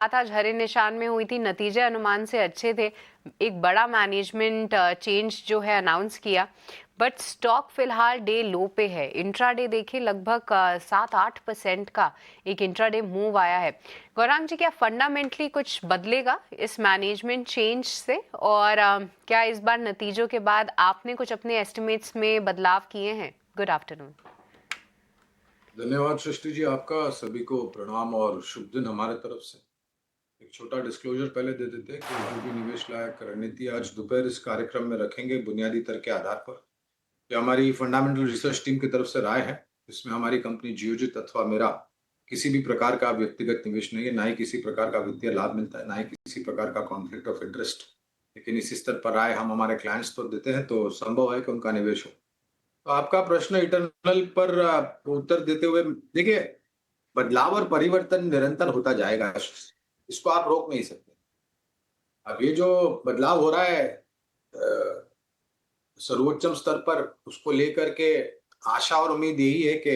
बात आज हरे निशान में हुई थी, नतीजे अनुमान से अच्छे थे। एक बड़ा मैनेजमेंट चेंज जो है अनाउंस किया, बट स्टॉक फिलहाल डे लो पे है। इंट्राडे देखिए लगभग 7-8% का एक इंट्राडे मूव आया है। गौरांग जी, क्या फंडामेंटली कुछ बदलेगा इस मैनेजमेंट चेंज से, और क्या इस बार नतीजों के बाद आपने कुछ अपने एस्टिमेट्स में बदलाव किए हैं? Good afternoon. धन्यवाद सृष्टि जी, आपका सभी को प्रणाम और शुभ दिन हमारे तरफ से। एक छोटा डिस्क्लोजर पहले दे देते हैं कि जो भी निवेश लायक रणनीति आज दोपहर इस कार्यक्रम में रखेंगे बुनियादी तर्क के आधार पर। ये हमारी फंडामेंटल रिसर्च टीम की तरफ से राय है। इसमें हमारी कंपनी जियोजित अथवा मेरा किसी भी प्रकार का व्यक्तिगत निवेश नहीं है, ना ही किसी प्रकार का वित्तीय लाभ मिलता है, ना ही किसी प्रकार का कॉन्फ्लिक्ट ऑफ इंटरेस्ट। लेकिन इस स्तर पर राय हम हमारे क्लाइंट्स को देते हैं तो संभव है कि उनका निवेश हो। तो आपका प्रश्न इटर्नल पर उत्तर देते हुए देखिए, बदलाव और परिवर्तन निरंतर होता जाएगा। इसको आप रोक नहीं सकते। अब ये जो बदलाव हो रहा है सर्वोच्चम स्तर पर, उसको लेकर के आशा और उम्मीद यही है कि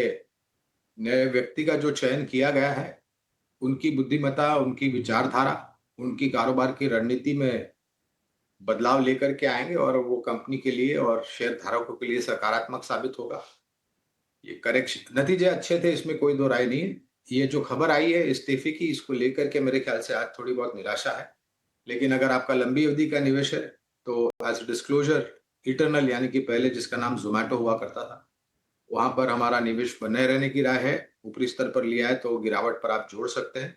नए व्यक्ति का जो चयन किया गया है, उनकी बुद्धिमत्ता, उनकी विचारधारा, उनकी कारोबार की रणनीति में बदलाव लेकर के आएंगे और वो कंपनी के लिए और शेयर धारकों के लिए सकारात्मक साबित होगा। ये करेक्शन नतीजे अच्छे थे, इसमें कोई दो राय नहीं है। ये जो खबर आई है इस्तीफे की, इसको लेकर के मेरे ख्याल से आज थोड़ी बहुत निराशा है। लेकिन अगर आपका लंबी अवधि का निवेश है तो एज डिस्क्लोजर इटर्नल, यानी कि पहले जिसका नाम जोमेटो हुआ करता था, वहां पर हमारा निवेश बने रहने की राय है। ऊपरी स्तर पर लिया है तो गिरावट पर आप जोड़ सकते हैं।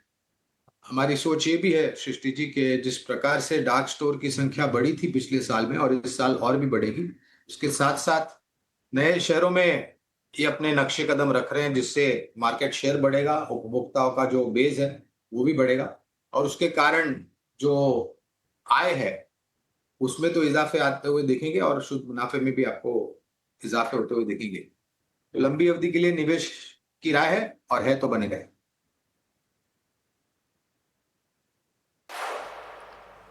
हमारी सोच ये भी है सृष्टि जी के जिस प्रकार से डार्क स्टोर की संख्या बढ़ी थी पिछले साल में और इस साल और भी बढ़ेगी, उसके साथ साथ नए शहरों में ये अपने नक्शे कदम रख रहे हैं, जिससे मार्केट शेयर बढ़ेगा, उपभोक्ताओं का जो बेस है वो भी बढ़ेगा और उसके कारण जो आय है उसमें तो इजाफे आते हुए दिखेंगे और शुद्ध मुनाफे में भी आपको इजाफे होते हुए दिखेंगे। तो लंबी अवधि के लिए निवेश की राय है और है तो बनेगा।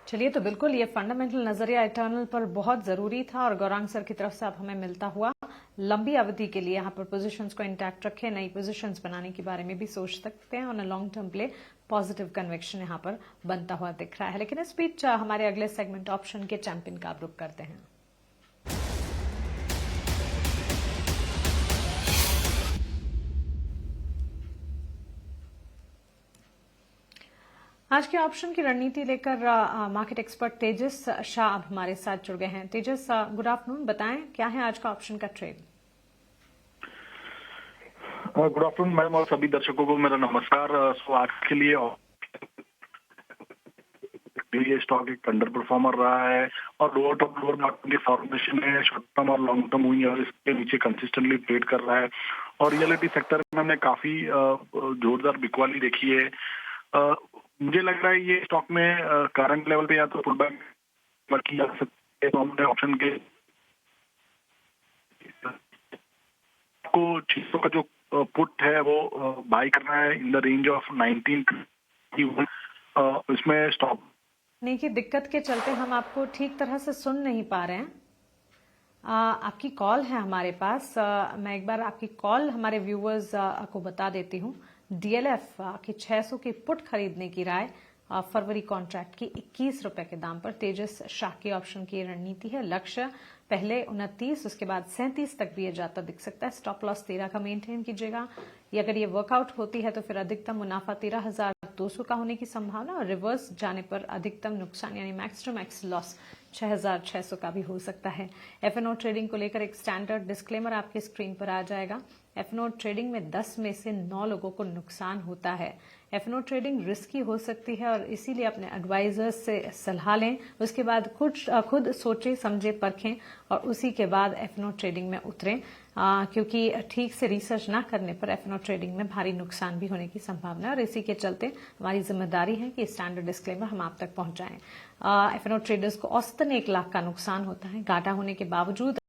चलिए, तो बिल्कुल ये फंडामेंटल नजरिया इटर्नल पर बहुत जरूरी था और गौरांग सर की तरफ से अब हमें मिलता हुआ। लंबी अवधि के लिए यहाँ पर पोजीशंस को इंटैक्ट रखें, नई पोजीशंस बनाने के बारे में भी सोच सकते हैं। On a long term play positive convection यहाँ पर बनता हुआ दिख रहा है। लेकिन इस बीच हमारे अगले सेगमेंट ऑप्शन के चैंपियन का आप रुख करते हैं। आज के ऑप्शन की रणनीति लेकर मार्केट एक्सपर्ट तेजस शाह अब हमारे साथ जुड़ गए हैं। तेजस, गुड आफ्टरनून, बताएं क्या है आज का ऑप्शन का ट्रेड? गुड आफ्टरनून मैम और सभी दर्शकों को मेरा नमस्कार। आज के लिए ये स्टॉक एक अंडर परफॉर्मर रहा है और लोअर टॉप लोअर मार्केट की फॉर्मेशन है, शॉर्ट टर्म और लॉन्ग टर्म हुई है और इसके नीचे कंसिस्टेंटली ट्रेड कर रहा है। और रियलिटी सेक्टर में हमने काफी जोरदार बिकवाली देखी है। मुझे लग रहा है ये स्टॉक में करंट लेवल पे या तो पुल बैक की जा सकती है, तो हमने ऑप्शन के को 600 का जो पुट है वो बाय करना है इन द रेंज ऑफ 1921। इसमें स्टॉप नहीं की दिक्कत के चलते हम आपको ठीक तरह से सुन नहीं पा रहे हैं। आपकी कॉल है हमारे पास। मैं एक बार आपकी कॉल हमारे व्यूअर्स को बता देती हूँ। डीएलएफ की 600 की पुट खरीदने की राय फरवरी कॉन्ट्रैक्ट की 21 रुपए के दाम पर तेजस शाह की ऑप्शन की रणनीति है। लक्ष्य पहले 29, उसके बाद 37 तक भी ये जाता दिख सकता है। स्टॉप लॉस 13 का मेंटेन कीजिएगा। ये अगर ये वर्कआउट होती है तो फिर अधिकतम मुनाफा 13,200 का होने की संभावना और रिवर्स जाने पर अधिकतम नुकसान यानी मैक्स टू मैक्स लॉस 6,600 का भी हो सकता है। एफएनओ ट्रेडिंग को लेकर एक स्टैंडर्ड डिस्क्लेमर आपकी स्क्रीन पर आ जाएगा। एफएनओ ट्रेडिंग में 10 में से 9 लोगों को नुकसान होता है। एफएनओ ट्रेडिंग रिस्की हो सकती है और इसीलिए अपने एडवाइजर्स से सलाह लें। उसके बाद खुद सोचें, समझे, परखें और उसी के बाद एफएनओ ट्रेडिंग में उतरें, क्योंकि ठीक से रिसर्च ना करने पर एफएनओ ट्रेडिंग में भारी नुकसान भी होने की संभावना है। और इसी के चलते हमारी जिम्मेदारी है कि स्टैंडर्ड डिस्क्लेमर हम आप तक पहुंचाएं। एफएनओ ट्रेडर्स को औसतन 1 लाख का नुकसान होता है। घाटा होने के बावजूद